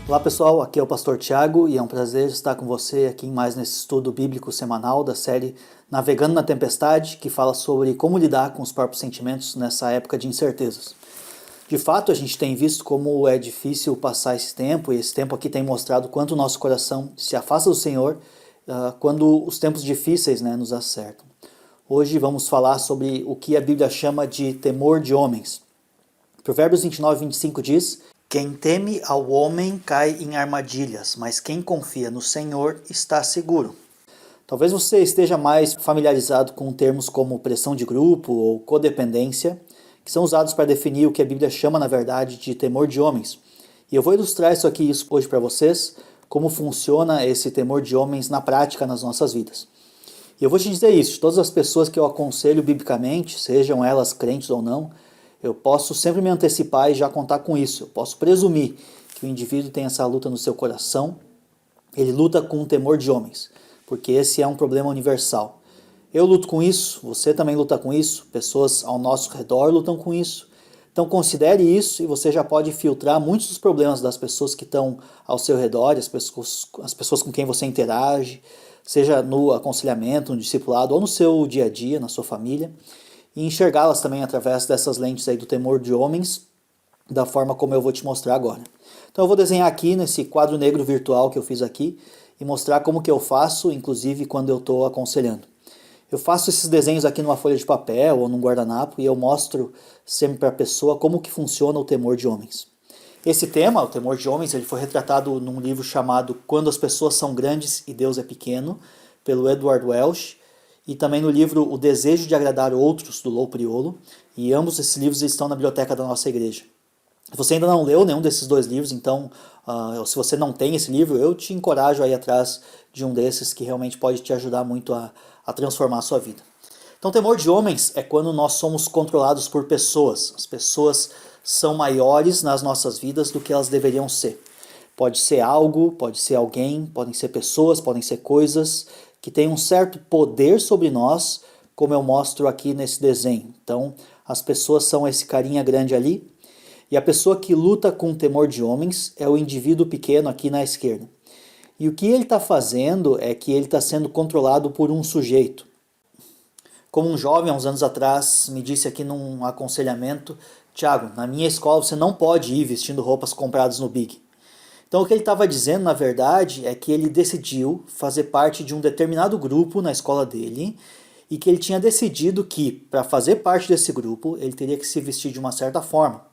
Olá pessoal, aqui é o Pastor Tiago e é um prazer estar com você aqui mais nesse estudo bíblico semanal da série Navegando na Tempestade, que fala sobre como lidar com os próprios sentimentos nessa época de incertezas. De fato, a gente tem visto como é difícil passar esse tempo, e esse tempo aqui tem mostrado quanto o nosso coração se afasta do Senhor quando os tempos difíceis nos acertam. Hoje vamos falar sobre o que a Bíblia chama de temor de homens. Provérbios 29:25 diz: quem teme ao homem cai em armadilhas, mas quem confia no Senhor está seguro. Talvez você esteja mais familiarizado com termos como pressão de grupo ou codependência, que são usados para definir o que a Bíblia chama, na verdade, de temor de homens. E eu vou ilustrar isso hoje para vocês, como funciona esse temor de homens na prática nas nossas vidas. E eu vou te dizer isso, todas as pessoas que eu aconselho biblicamente, sejam elas crentes ou não, eu posso sempre me antecipar e já contar com isso. Eu posso presumir que o indivíduo tem essa luta no seu coração, ele luta com o temor de homens, porque esse é um problema universal. Eu luto com isso, você também luta com isso, pessoas ao nosso redor lutam com isso. Então considere isso e você já pode filtrar muitos dos problemas das pessoas que estão ao seu redor, as pessoas com quem você interage, seja no aconselhamento, no discipulado ou no seu dia a dia, na sua família, e enxergá-las também através dessas lentes aí do temor de homens, da forma como eu vou te mostrar agora. Então eu vou desenhar aqui nesse quadro negro virtual que eu fiz aqui e mostrar como que eu faço, inclusive quando eu estou aconselhando. Eu faço esses desenhos aqui numa folha de papel ou num guardanapo e eu mostro sempre para a pessoa como que funciona o temor de homens. Esse tema, o temor de homens, ele foi retratado num livro chamado Quando as Pessoas São Grandes e Deus é Pequeno, pelo Edward Welch, e também no livro O Desejo de Agradar Outros, do Lou Priolo, e ambos esses livros estão na biblioteca da nossa igreja. Se você ainda não leu nenhum desses dois livros, então, se você não tem esse livro, eu te encorajo a ir atrás de um desses que realmente pode te ajudar muito a transformar a sua vida. Então, temor de homens é quando nós somos controlados por pessoas. As pessoas são maiores nas nossas vidas do que elas deveriam ser. Pode ser algo, pode ser alguém, podem ser pessoas, podem ser coisas que têm um certo poder sobre nós, como eu mostro aqui nesse desenho. Então, as pessoas são esse carinha grande ali, e a pessoa que luta com o temor de homens é o indivíduo pequeno aqui na esquerda. E o que ele está fazendo é que ele está sendo controlado por um sujeito. Como um jovem, há uns anos atrás, me disse aqui num aconselhamento: Tiago, na minha escola você não pode ir vestindo roupas compradas no Big. Então o que ele estava dizendo, na verdade, é que ele decidiu fazer parte de um determinado grupo na escola dele e que ele tinha decidido que, para fazer parte desse grupo, ele teria que se vestir de uma certa forma.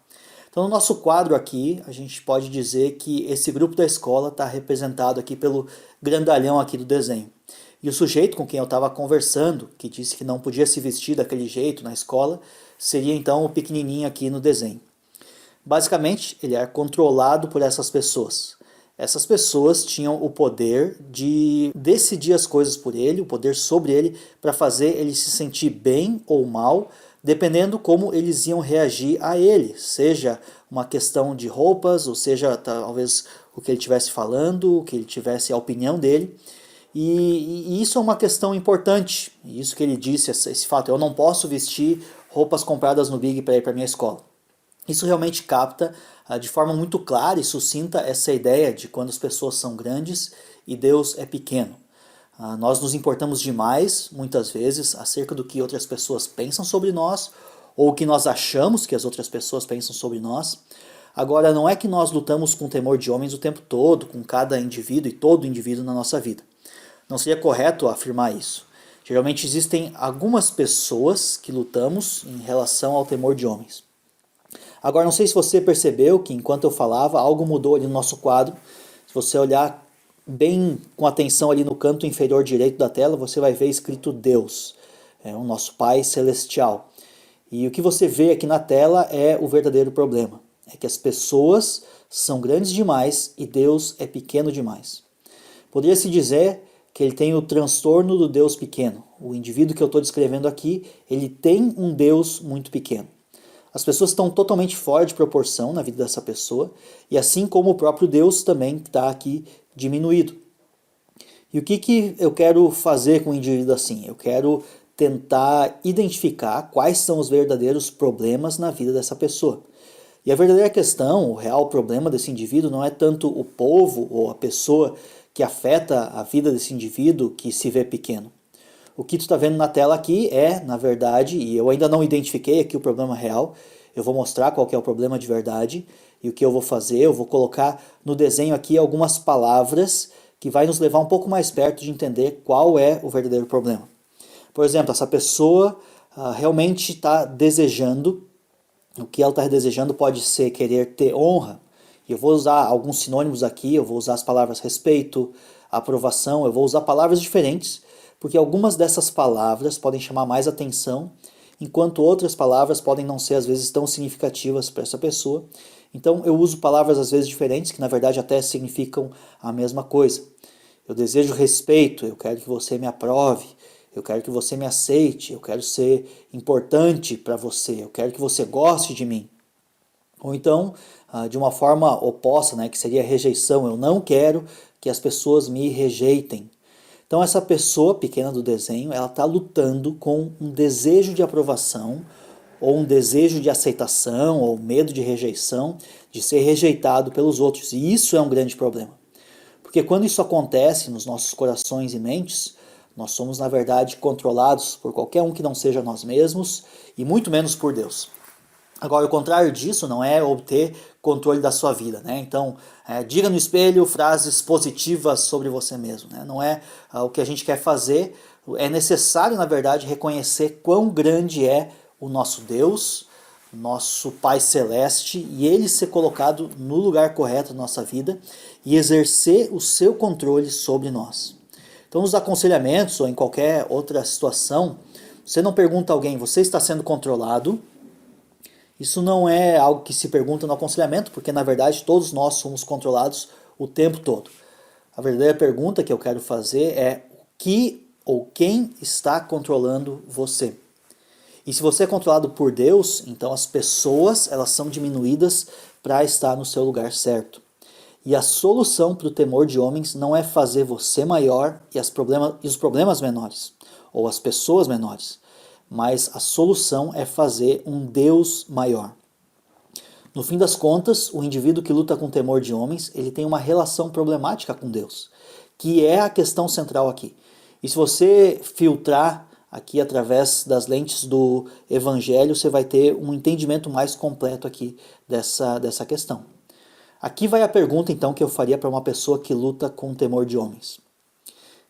Então no nosso quadro aqui, a gente pode dizer que esse grupo da escola está representado aqui pelo grandalhão aqui do desenho. E o sujeito com quem eu estava conversando, que disse que não podia se vestir daquele jeito na escola, seria então o pequenininho aqui no desenho. Basicamente, ele era controlado por essas pessoas. Essas pessoas tinham o poder de decidir as coisas por ele, o poder sobre ele, para fazer ele se sentir bem ou mal, dependendo como eles iam reagir a ele, seja uma questão de roupas, ou seja, talvez o que ele estivesse falando, o que ele tivesse a opinião dele. E isso é uma questão importante, isso que ele disse, esse fato, eu não posso vestir roupas compradas no Big para ir para a minha escola. Isso realmente capta de forma muito clara e sucinta essa ideia de quando as pessoas são grandes e Deus é pequeno. Nós nos importamos demais, muitas vezes, acerca do que outras pessoas pensam sobre nós, ou o que nós achamos que as outras pessoas pensam sobre nós. Agora, não é que nós lutamos com o temor de homens o tempo todo, com cada indivíduo e todo indivíduo na nossa vida. Não seria correto afirmar isso. Geralmente existem algumas pessoas que lutamos em relação ao temor de homens. Agora, não sei se você percebeu que enquanto eu falava, algo mudou ali no nosso quadro. Se você olhar bem com atenção ali no canto inferior direito da tela, você vai ver escrito Deus, é o nosso Pai Celestial. E o que você vê aqui na tela é o verdadeiro problema. É que as pessoas são grandes demais e Deus é pequeno demais. Poderia-se dizer que ele tem o transtorno do Deus pequeno. O indivíduo que eu estou descrevendo aqui, ele tem um Deus muito pequeno. As pessoas estão totalmente fora de proporção na vida dessa pessoa, e assim como o próprio Deus também está aqui diminuído. E o que eu quero fazer com um indivíduo assim? Eu quero tentar identificar quais são os verdadeiros problemas na vida dessa pessoa. E a verdadeira questão, o real problema desse indivíduo não é tanto o povo ou a pessoa que afeta a vida desse indivíduo que se vê pequeno. O que tu está vendo na tela aqui é, na verdade, e eu ainda não identifiquei aqui o problema real, eu vou mostrar qual que é o problema de verdade, e o que eu vou fazer, eu vou colocar no desenho aqui algumas palavras que vai nos levar um pouco mais perto de entender qual é o verdadeiro problema. Por exemplo, essa pessoa realmente está desejando, o que ela está desejando pode ser querer ter honra. E eu vou usar alguns sinônimos aqui, eu vou usar as palavras respeito, aprovação, eu vou usar palavras diferentes, porque algumas dessas palavras podem chamar mais atenção, enquanto outras palavras podem não ser às vezes tão significativas para essa pessoa. Então eu uso palavras às vezes diferentes, que na verdade até significam a mesma coisa. Eu desejo respeito, eu quero que você me aprove, eu quero que você me aceite, eu quero ser importante para você, eu quero que você goste de mim. Ou então, de uma forma oposta, né, que seria a rejeição, eu não quero que as pessoas me rejeitem. Então essa pessoa pequena do desenho, ela está lutando com um desejo de aprovação, ou um desejo de aceitação, ou medo de rejeição, de ser rejeitado pelos outros. E isso é um grande problema. Porque quando isso acontece nos nossos corações e mentes, nós somos, na verdade, controlados por qualquer um que não seja nós mesmos, e muito menos por Deus. Agora, o contrário disso não é obter controle da sua vida, né? Então, diga no espelho frases positivas sobre você mesmo, né? Não é o que a gente quer fazer. É necessário, na verdade, reconhecer quão grande é o nosso Deus, nosso Pai Celeste, e Ele ser colocado no lugar correto da nossa vida e exercer o seu controle sobre nós. Então, nos aconselhamentos ou em qualquer outra situação, você não pergunta a alguém, você está sendo controlado? Isso não é algo que se pergunta no aconselhamento, porque na verdade todos nós somos controlados o tempo todo. A verdadeira pergunta que eu quero fazer é o que ou quem está controlando você? E se você é controlado por Deus, então as pessoas elas são diminuídas para estar no seu lugar certo. E a solução para o temor de homens não é fazer você maior e os problemas menores, ou as pessoas menores, mas a solução é fazer um Deus maior. No fim das contas, o indivíduo que luta com temor de homens, ele tem uma relação problemática com Deus, que é a questão central aqui. E se você filtrar aqui através das lentes do Evangelho, você vai ter um entendimento mais completo aqui dessa questão. Aqui vai a pergunta então que eu faria para uma pessoa que luta com temor de homens.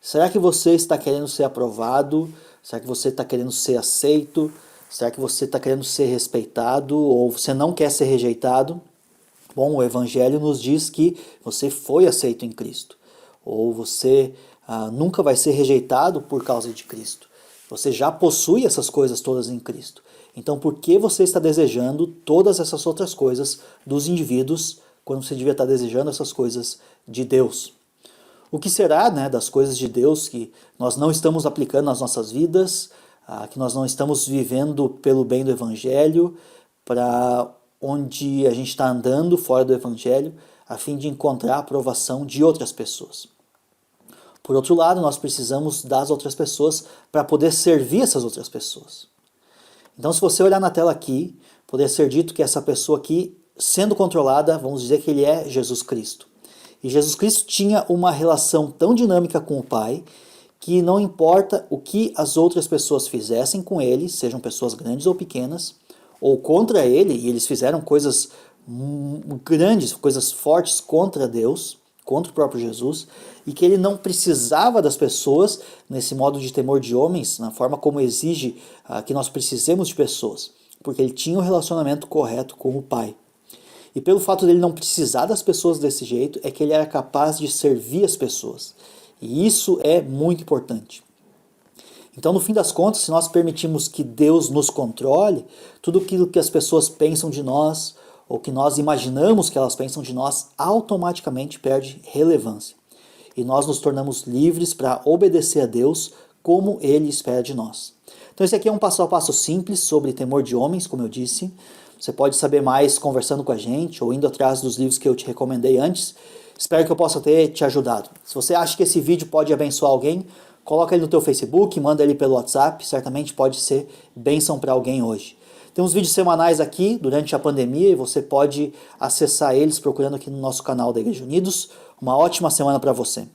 Será que você está querendo ser aprovado? Será que você está querendo ser aceito? Será que você está querendo ser respeitado? Ou você não quer ser rejeitado? Bom, o Evangelho nos diz que você foi aceito em Cristo. Ou você nunca vai ser rejeitado por causa de Cristo. Você já possui essas coisas todas em Cristo. Então por que você está desejando todas essas outras coisas dos indivíduos quando você devia estar desejando essas coisas de Deus? O que será, né, das coisas de Deus que nós não estamos aplicando nas nossas vidas, que nós não estamos vivendo pelo bem do Evangelho, para onde a gente está andando fora do Evangelho, a fim de encontrar a aprovação de outras pessoas? Por outro lado, nós precisamos das outras pessoas para poder servir essas outras pessoas. Então, se você olhar na tela aqui, poderia ser dito que essa pessoa aqui, sendo controlada, vamos dizer que ele é Jesus Cristo. E Jesus Cristo tinha uma relação tão dinâmica com o Pai, que não importa o que as outras pessoas fizessem com ele, sejam pessoas grandes ou pequenas, ou contra ele, e eles fizeram coisas grandes, coisas fortes contra Deus, contra o próprio Jesus, e que ele não precisava das pessoas nesse modo de temor de homens, na forma como exige que nós precisemos de pessoas, porque ele tinha um relacionamento correto com o Pai. E pelo fato dele não precisar das pessoas desse jeito, é que ele era capaz de servir as pessoas. E isso é muito importante. Então, no fim das contas, se nós permitimos que Deus nos controle, tudo aquilo que as pessoas pensam de nós, ou que nós imaginamos que elas pensam de nós, automaticamente perde relevância. E nós nos tornamos livres para obedecer a Deus como Ele espera de nós. Então esse aqui é um passo a passo simples sobre temor de homens, como eu disse. Você pode saber mais conversando com a gente ou indo atrás dos livros que eu te recomendei antes. Espero que eu possa ter te ajudado. Se você acha que esse vídeo pode abençoar alguém, coloca ele no teu Facebook, manda ele pelo WhatsApp, certamente pode ser bênção para alguém hoje. Temos vídeos semanais aqui durante a pandemia e você pode acessar eles procurando aqui no nosso canal da Igreja Unidos. Uma ótima semana para você.